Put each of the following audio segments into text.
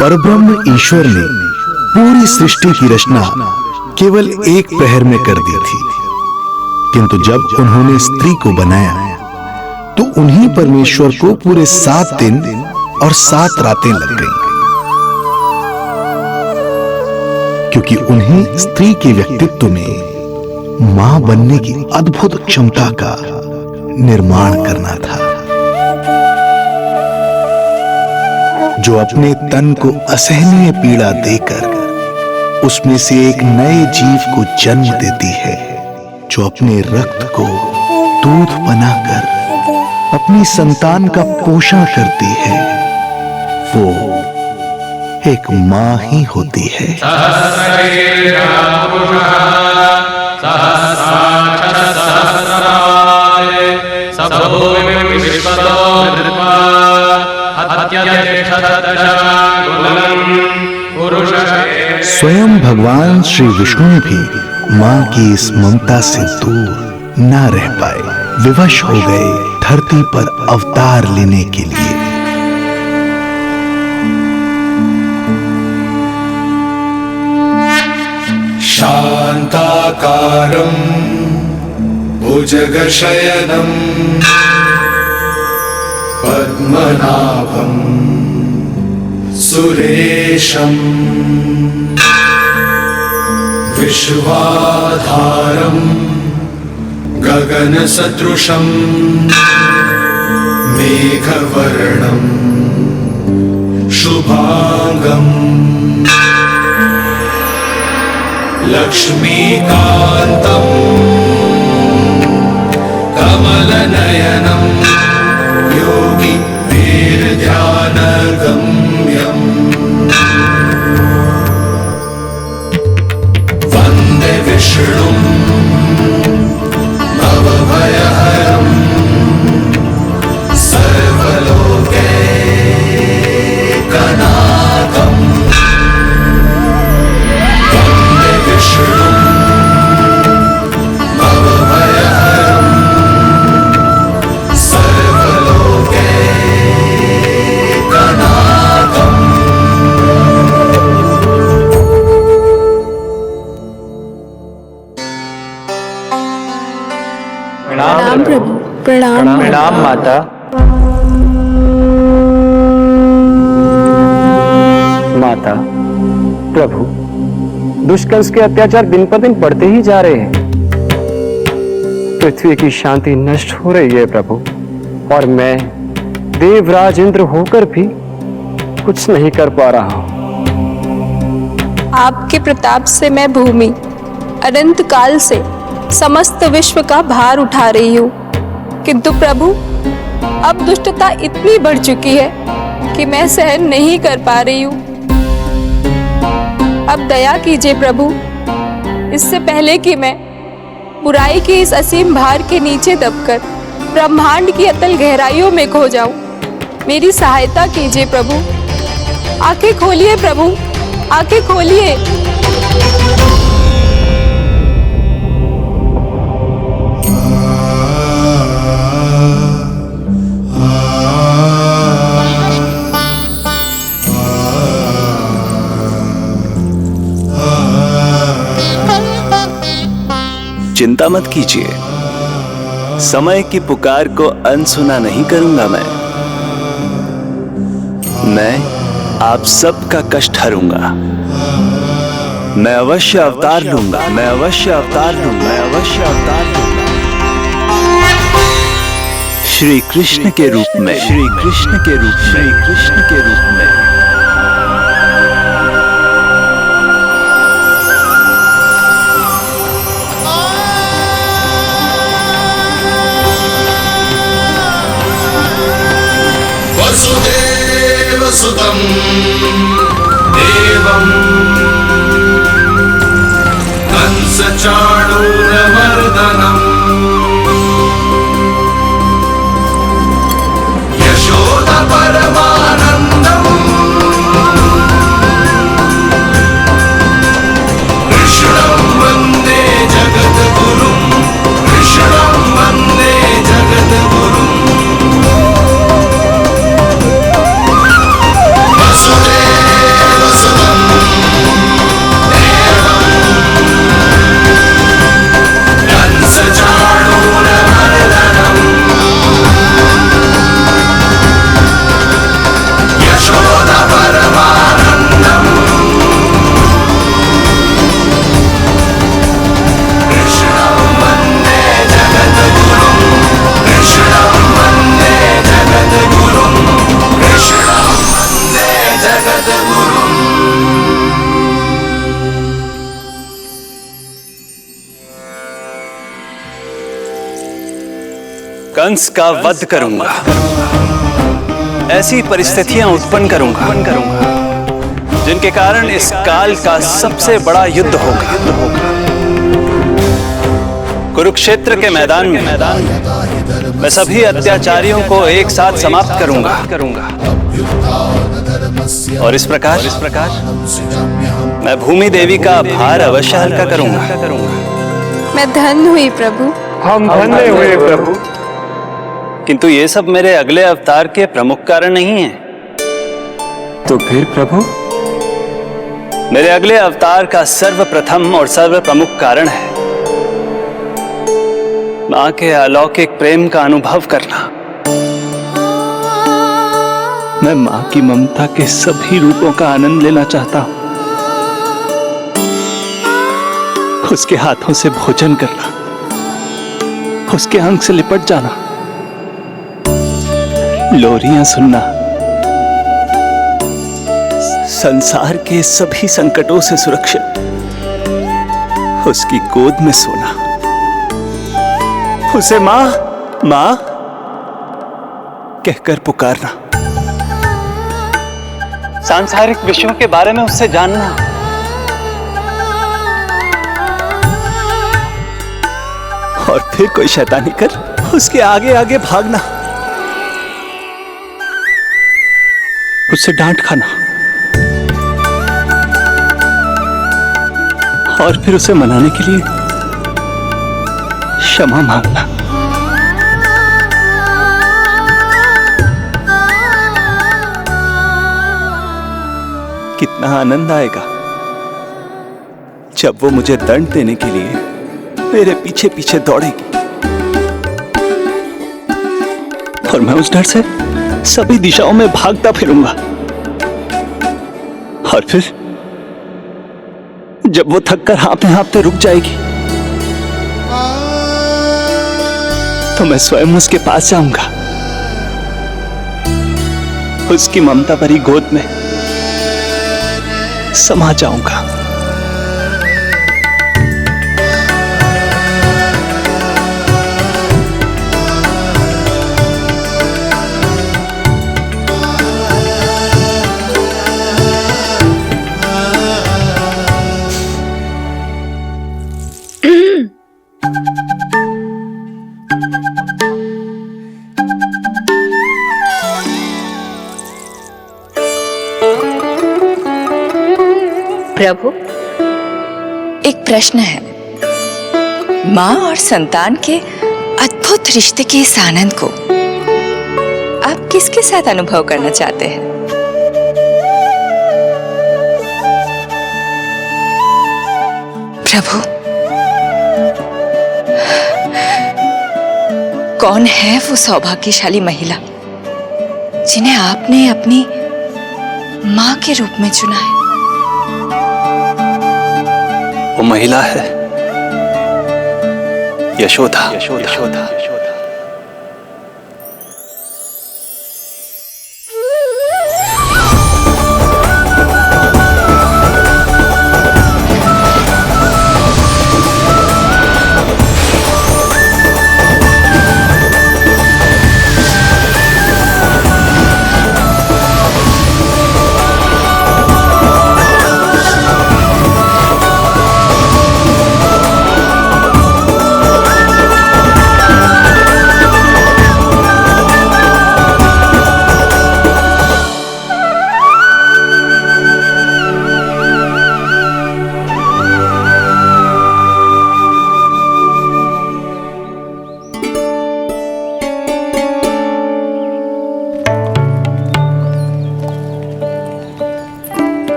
परब्रह्म ईश्वर ने पूरी सृष्टि की रचना केवल एक प्रहर में कर दी थी, किंतु जब उन्होंने स्त्री को बनाया तो उन्हीं परमेश्वर को पूरे 7 दिन और 7 रातें लग गईं, क्योंकि उन्हें स्त्री के व्यक्तित्व में मां बनने की अद्भुत क्षमता का निर्माण करना था, जो अपने तन को असहनीय पीड़ा देकर उसमें से एक नए जीव को जन्म देती है, जो अपने रक्त को दूध बनाकर अपनी संतान का पोषण करती है। वो एक मां ही होती है। स्वयं भगवान श्री विष्णु भी मां की इस ममता से दूर न रह पाए, विवश हो गए धरती पर अवतार लेने के लिए। शांताकारं भुजगशयनं पद्मनाभं सुरेशं विश्वाधारं गगनसदृशं मेघवर्णं शुभांगं लक्ष्मीकान्तं कमलनयनं योगी वीरध्यानगम्यं वन्दे विष्णुं भवभयहरं सर्वलोकैकनाथं वन्दे विष्णुं भवभयहरं सर्वलोकैकनाथम्। प्रणाम प्रभु। प्रणाम प्रणाम माता। माता, प्रभु, दुष्कर्ष के अत्याचार दिन पर दिन बढ़ते ही जा रहे हैं। पृथ्वी की शांति नष्ट हो रही है प्रभु, और मैं देवराज इंद्र होकर भी कुछ नहीं कर पा रहा हूं। आपके प्रताप से मैं भूमि अनंत काल से समस्त विश्व का भार उठा रही हूँ, किंतु प्रभु अब दुष्टता इतनी बढ़ चुकी है कि मैं सहन नहीं कर पा रही हूँ। अब दया कीजिए प्रभु, इससे पहले कि मैं बुराई के इस असीम भार के नीचे दबकर ब्रह्मांड की अतल गहराइयों में खो जाऊं। मेरी सहायता कीजिए प्रभु। आंखें खोलिए प्रभु, आंखें खोलिए। चिंता मत कीजिए, समय की पुकार को अनसुना नहीं करूंगा। मैं आप सबका कष्ट हरूंगा। मैं अवश्य अवतार लूंगा, मैं अवश्य अवतार लूंगा, मैं अवश्य अवतार लूंगा। श्री कृष्ण के रूप में, श्री कृष्ण के रूप में, श्री कृष्ण के रूप में। वसुदेवसुतं देवं कंसचाणूरमर्दनम् यशोदपरमानन्दम् कृष्णं वन्दे जगद्गुरुं, कृष्णं वन्दे जगद्गुरुम्। वसुदेव कंस का वध करूंगा, ऐसी परिस्थितियां उत्पन्न करूंगा जिनके कारण इस काल का सबसे बड़ा युद्ध होगा। कुरुक्षेत्र के मैदान में मैं सभी अत्याचारियों को एक साथ समाप्त करूंगा और इस प्रकार मैं भूमि देवी का भार अवश्य हल्का करूंगा। मैं धन्य हुई प्रभु। हम धन्य हुए प्रभु। किंतु ये सब मेरे अगले अवतार के प्रमुख कारण नहीं है। तो फिर प्रभु? मेरे अगले अवतार का सर्वप्रथम और सर्व प्रमुख कारण है मां के अलौकिक प्रेम का अनुभव करना। मैं मां की ममता के सभी रूपों का आनंद लेना चाहता हूं। उसके हाथों से भोजन करना, उसके अंग से लिपट जाना, लोरियां सुनना, संसार के सभी संकटों से सुरक्षित उसकी गोद में सोना, उसे मां मां कहकर पुकारना, सांसारिक विषयों के बारे में उससे जानना, और फिर कोई शैतानी कर उसके आगे आगे भागना, उससे डांट खाना और फिर उसे मनाने के लिए क्षमा मांगना। कितना आनंद आएगा जब वो मुझे दंड देने के लिए मेरे पीछे पीछे दौड़ेगी और मैं उस डर से सभी दिशाओं में भागता फिरूंगा। और फिर जब वो थककर हाँफते रुक जाएगी तो मैं स्वयं उसके पास जाऊंगा, उसकी ममता भरी गोद में समा जाऊंगा। प्रभु, एक प्रश्न है। माँ और संतान के अद्भुत रिश्ते के इस आनंद को आप किसके साथ अनुभव करना चाहते हैं? प्रभु, कौन है वो सौभाग्यशाली महिला जिन्हें आपने अपनी माँ के रूप में चुना है? वो महिला है यशोदा। यशोदा।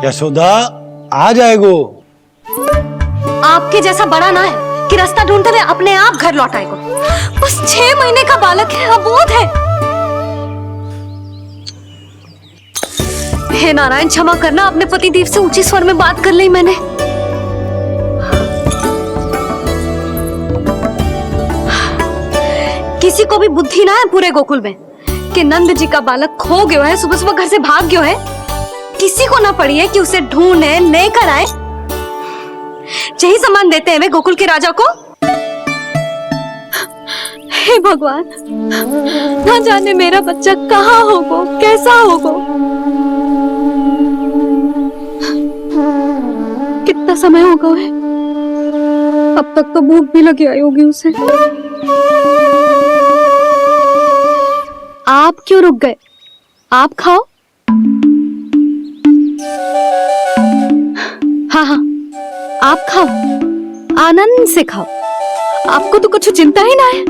यशोदा आ जाएगो। आपके जैसा बड़ा ना है कि रास्ता ढूंढते हुए अपने आप घर लौट आएगो। बस 6 महीने का बालक है, अबोध है। हे नारायण, क्षमा करना, अपने पति देव से ऊंचे स्वर में बात कर ली मैंने। किसी को भी बुद्धि ना है पूरे गोकुल में के नंद जी का बालक खो गयो है, सुबह सुबह घर से भाग गयो है। किसी को ना पड़ी है कि उसे ढूंढे लेकर आए। यही सामान देते हैं वे गोकुल के राजा को। हे भगवान, ना जाने मेरा बच्चा कहाँ होगो, कैसा होगो। कितना समय होगा है, अब तक तो भूख भी लगी आई होगी उसे। आप क्यों रुक गए? आप खाओ। हाँ हाँ, आप खाओ, आनंद से खाओ। आपको तो कुछ चिंता ही ना है।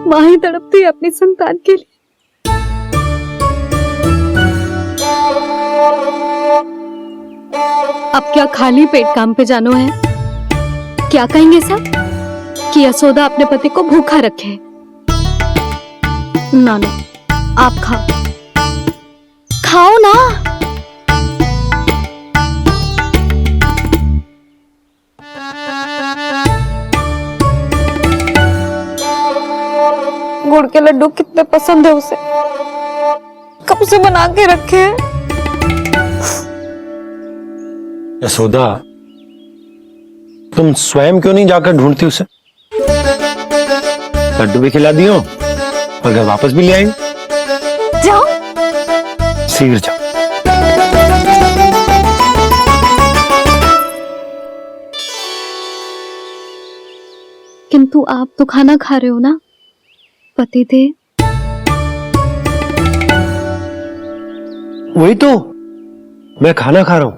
माँ ही तड़पती है अपनी संतान के लिए। अब क्या खाली पेट काम पे जानो है? क्या कहेंगे सब कि यशोदा अपने पति को भूखा रखे? ना ना, आप खाओ, खाओ ना। गुड़ के लड्डू कितने पसंद है उसे, कब से बना के रखे हैं। यशोदा, तुम स्वयं क्यों नहीं जाकर ढूंढती उसे? लड्डू भी खिला दियो और घर वापस भी ले आएंगे। जाओ, शीघ्र जाओ। किंतु आप तो खाना खा रहे हो ना पतिदेव? वही तो, मैं खाना खा रहा हूं,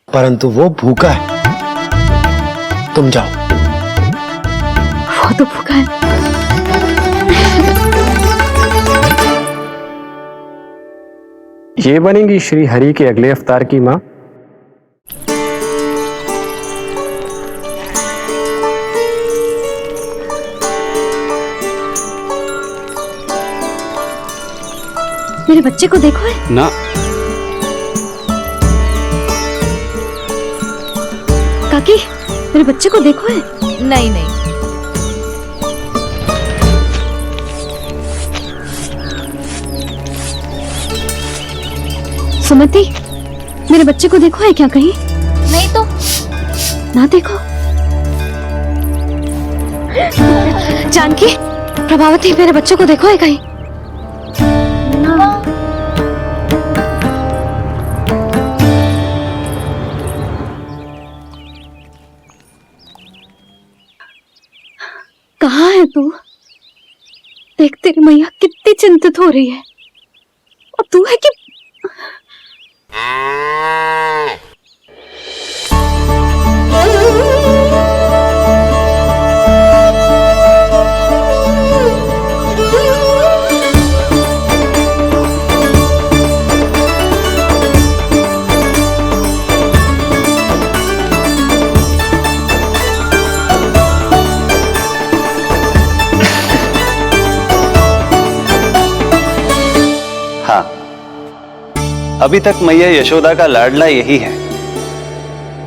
परंतु वो भूखा है। तुम जाओ। वो तो भूखा है। ये बनेगी श्री हरि के अगले अवतार की माँ। मेरे बच्चे को देखो है ना। काकी, मेरे बच्चे को देखो है। नहीं नहीं, सुमति, मेरे बच्चे को देखो है क्या कहीं? नहीं तो। ना देखो। जानकी, प्रभावती, मेरे बच्चे को देखो है कहीं? कहाँ है तू? देख, तेरी मैया कितनी चिंतित हो रही है, और तू है कि अभी तक मैया यशोदा का लाडला यही है,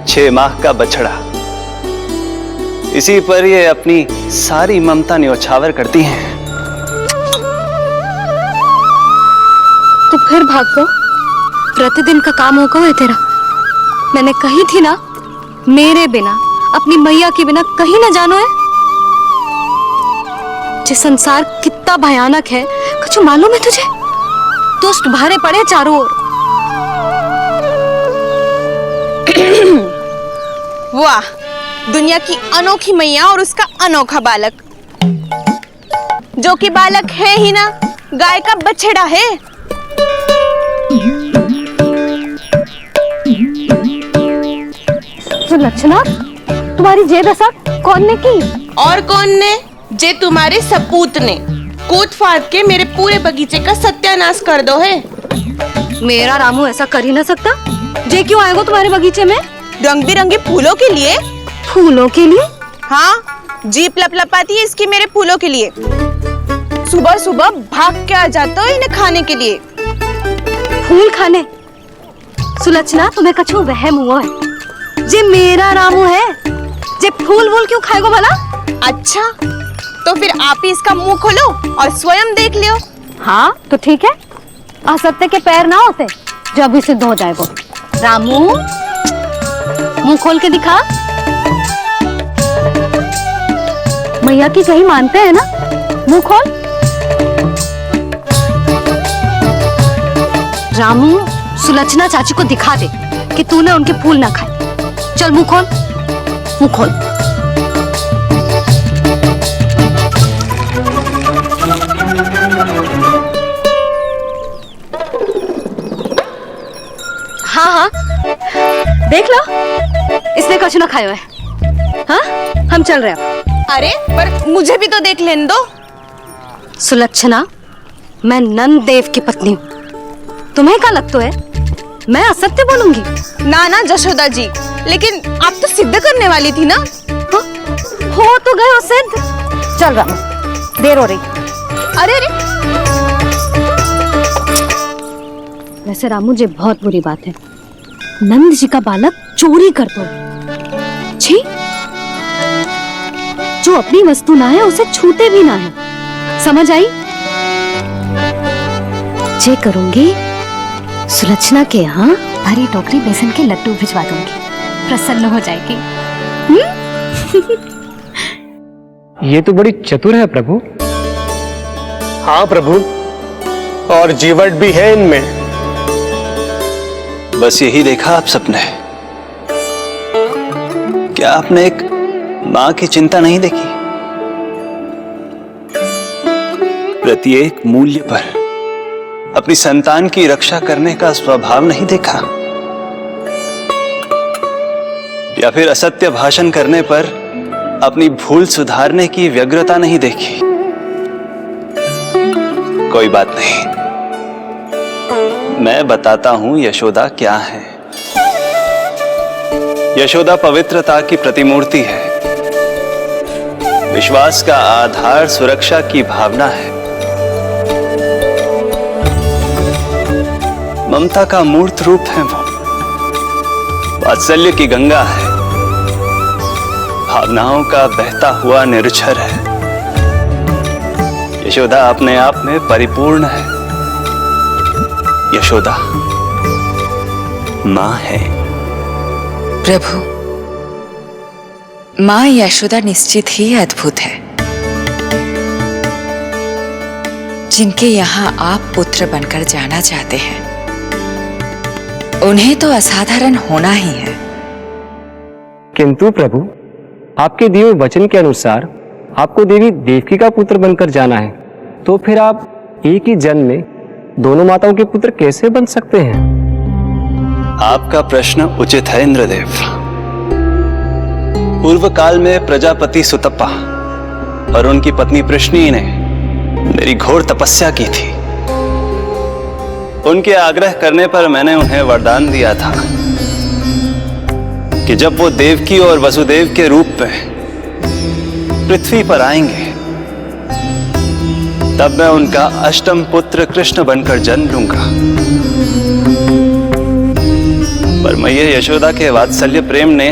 6 माह का बछड़ा। इसी पर ये अपनी सारी ममता न्योछावर करती हैं। तू फिर भाग गो। प्रतिदिन का काम होगा है तेरा। मैंने कही थी ना, मेरे बिना, अपनी मैया के बिना कहीं ना जानो है। ये संसार कितना भयानक है, कुछ मालूम है तुझे? दुष्ट भारे पड़े चारों ओर। वाह, दुनिया की अनोखी मैया और उसका अनोखा बालक, जो कि बालक है ही ना, गाय का बछड़ा है। तो लक्षणा, तुम्हारी जे दशा कौन ने की? और कौन ने? जे तुम्हारे सपूत ने कूद फाड़ के मेरे पूरे बगीचे का सत्यानाश कर दो है। मेरा रामू ऐसा कर ही ना सकता। जे क्यों आएगा तुम्हारे बगीचे में? रंग बिरंगे फूलों के लिए। फूलों के लिए? हाँ, जीप लपलपाती है इसकी मेरे फूलों के लिए। सुबह सुबह भाग के आ जाता है इन्हें खाने के लिए। फूल खाने? सुलक्षणा, तुम्हें कछु वहम हुआ है। जे मेरा रामू है, जे फूल वूल क्यों खाएगो भला? अच्छा, तो फिर आप ही इसका मुंह खोलो और स्वयं देख लियो। हाँ तो ठीक है, असत्य के पैर ना होते जो अभी सिद्ध हो जाए वो। रामू मुंह खोल के दिखा। मैया की कहीं मानते हैं ना, मुंह खोल। रामू सुलक्षणा चाची को दिखा दे कि तूने उनके फूल ना खाए। चल मुंह खोल, मुंह खोल। हाँ हाँ देख लो, इसने कुछ ना खाया है। हाँ हम चल रहे हैं। अरे पर मुझे भी तो देख लेने दो। सुलक्षणा, मैं नंद देव की पत्नी हूँ, तुम्हें क्या लगता है मैं असत्य बोलूंगी? ना ना जशोदा जी, लेकिन आप तो सिद्ध करने वाली थी ना। हाँ? हो तो गए हो सिद्ध। चल रामू, देर हो रही। अरे अरे वैसे रामू जी बहुत बुरी बात है, नंद जी का बालक चोरी कर दो। छी, जो अपनी वस्तु ना है उसे छूते भी ना है, समझ आई? जे करूंगी सुलक्षणा के यहाँ भरी टोकरी बेसन के लड्डू भिजवा दूंगी, प्रसन्न हो जाएगी। ये तो बड़ी चतुर है प्रभु। हाँ प्रभु, और जीवट भी है इनमें। बस यही देखा आप सबने? क्या आपने एक मां की चिंता नहीं देखी? प्रत्येक मूल्य पर अपनी संतान की रक्षा करने का स्वभाव नहीं देखा? या फिर असत्य भाषण करने पर अपनी भूल सुधारने की व्यग्रता नहीं देखी? कोई बात नहीं, मैं बताता हूं यशोदा क्या है। यशोदा पवित्रता की प्रतिमूर्ति है, विश्वास का आधार सुरक्षा की भावना है, ममता का मूर्त रूप है वो, वात्सल्य की गंगा है, भावनाओं का बहता हुआ निर्झर है। यशोदा अपने आप में परिपूर्ण है। यशोदा मां है। प्रभु, मां यशोदा निश्चित ही अद्भुत है, जिनके यहाँ आप पुत्र बनकर जाना चाहते हैं, उन्हें तो असाधारण होना ही है। किंतु प्रभु, आपके दिए हुए वचन के अनुसार आपको देवी देवकी का पुत्र बनकर जाना है, तो फिर आप एक ही जन्म में दोनों माताओं के पुत्र कैसे बन सकते हैं? आपका प्रश्न उचित है इंद्रदेव। पूर्व काल में प्रजापति सुतप्पा और उनकी पत्नी प्रश्नी ने मेरी घोर तपस्या की थी। उनके आग्रह करने पर मैंने उन्हें वरदान दिया था कि जब वो देवकी और वसुदेव के रूप में पृथ्वी पर आएंगे, तब मैं उनका अष्टम पुत्र कृष्ण बनकर जन्म लूंगा। पर मैया यशोदा के वात्सल्य प्रेम ने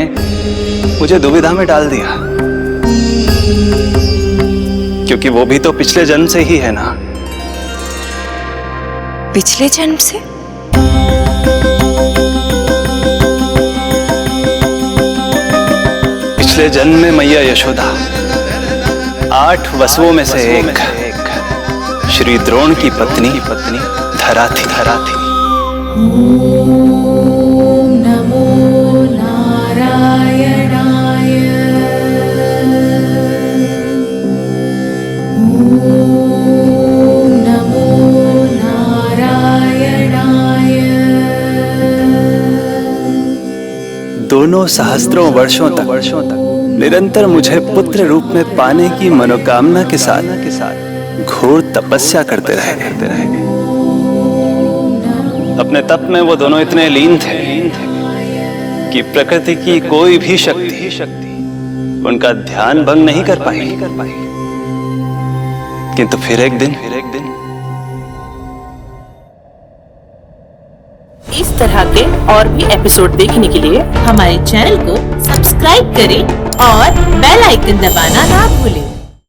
मुझे दुविधा में डाल दिया, क्योंकि वो भी तो पिछले जन्म से ही है ना। पिछले जन्म से? पिछले जन्म में मैया यशोदा 8 वसुओं में से एक श्री द्रोण की पत्नी धरा थी। नमो नारायणाय। नमो नारायणाय। दोनों सहस्त्रों वर्षों तक निरंतर मुझे पुत्र रूप में पाने की मनोकामना के साथ घोर तपस्या करते रहे। अपने तप में वो दोनों इतने लीन थे कि प्रकृति की कोई भी शक्ति उनका ध्यान भंग नहीं कर पाई। किंतु फिर एक दिन इस तरह के और भी एपिसोड देखने के लिए हमारे चैनल को सब्सक्राइब करें और बेल आइकन दबाना ना भूलें।